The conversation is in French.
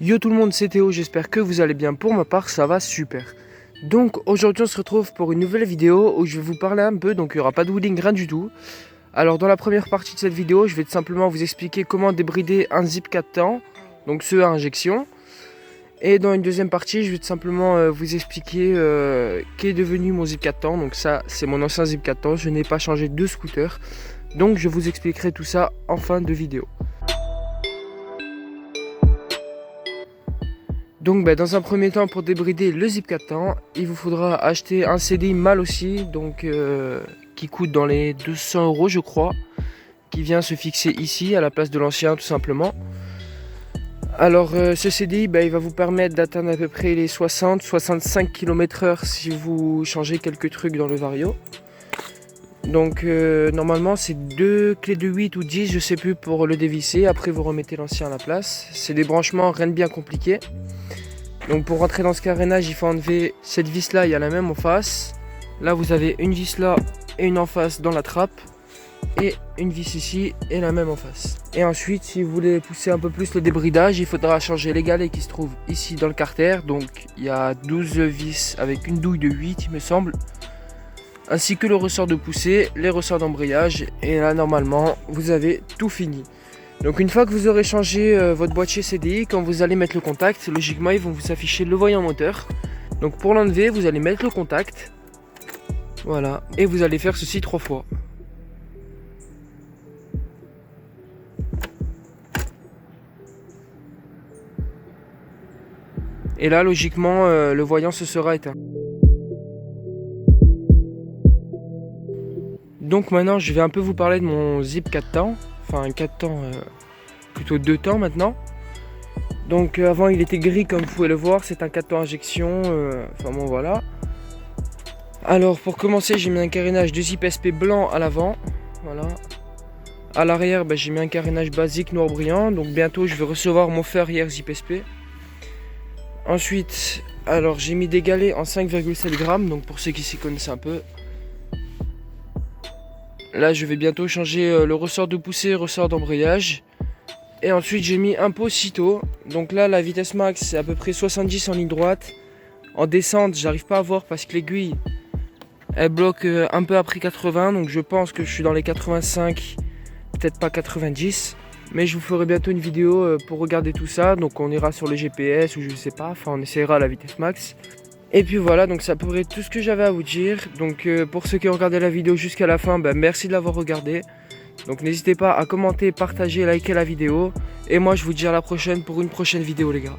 Yo tout le monde, c'est Théo, j'espère que vous allez bien. Pour ma part, ça va super. Donc aujourd'hui on se retrouve pour une nouvelle vidéo où je vais vous parler un peu, donc il n'y aura pas de wheeling, rien du tout. Alors dans la première partie de cette vidéo, je vais tout simplement vous expliquer comment débrider un Zip 4 temps, donc ceux à injection. Et dans une deuxième partie, je vais tout simplement vous expliquer qu'est devenu mon Zip 4 temps. Donc ça, c'est mon ancien Zip 4 temps, je n'ai pas changé de scooter. Donc je vous expliquerai tout ça en fin de vidéo. Donc dans un premier temps, pour débrider le Zip 4 temps, il vous faudra acheter un CDI mâle aussi, donc qui coûte dans les 200 € je crois, qui vient se fixer ici à la place de l'ancien tout simplement. Alors ce CDI, il va vous permettre d'atteindre à peu près les 60-65 km/h si vous changez quelques trucs dans le Vario. Donc normalement c'est 2 clés de 8 ou 10, je sais plus, pour le dévisser. Après vous remettez l'ancien à la place. C'est des branchements, rien de bien compliqué. Donc pour rentrer dans ce carénage, il faut enlever cette vis là, il y a la même en face. Là vous avez une vis là et une en face dans la trappe. Et une vis ici et la même en face. Et ensuite, si vous voulez pousser un peu plus le débridage, il faudra changer les galets qui se trouvent ici dans le carter. Donc il y a 12 vis avec une douille de 8 il me semble. Ainsi que le ressort de poussée, les ressorts d'embrayage. Et là normalement vous avez tout fini. Donc une fois que vous aurez changé votre boîtier CDI, quand vous allez mettre le contact, logiquement ils vont vous afficher le voyant moteur. Donc pour l'enlever, vous allez mettre le contact. Voilà. Et vous allez faire ceci 3 fois. Et là logiquement le voyant se sera éteint. Donc maintenant je vais un peu vous parler de mon Zip 4 temps. Enfin 4 temps, plutôt 2 temps maintenant. Donc avant il était gris comme vous pouvez le voir, c'est un 4 temps injection, enfin bon voilà. Alors pour commencer, j'ai mis un carénage de Zip SP blanc à l'avant, voilà. À l'arrière j'ai mis un carénage basique noir brillant, donc bientôt je vais recevoir mon feu arrière Zip SP. Ensuite, alors j'ai mis des galets en 5,7 grammes, donc pour ceux qui s'y connaissent un peu. Là je vais bientôt changer le ressort de poussée, ressort d'embrayage. Et ensuite j'ai mis un pot Cito. Donc là la vitesse max c'est à peu près 70 en ligne droite. En descente j'arrive pas à voir parce que l'aiguille elle bloque un peu après 80. Donc je pense que je suis dans les 85, peut-être pas 90. Mais je vous ferai bientôt une vidéo pour regarder tout ça. Donc on ira sur le GPS ou je sais pas. Enfin on essaiera la vitesse max. Et puis voilà, donc ça pourrait être tout ce que j'avais à vous dire. Donc pour ceux qui ont regardé la vidéo jusqu'à la fin, merci de l'avoir regardé. Donc n'hésitez pas à commenter, partager, liker la vidéo. Et moi je vous dis à la prochaine pour une prochaine vidéo les gars.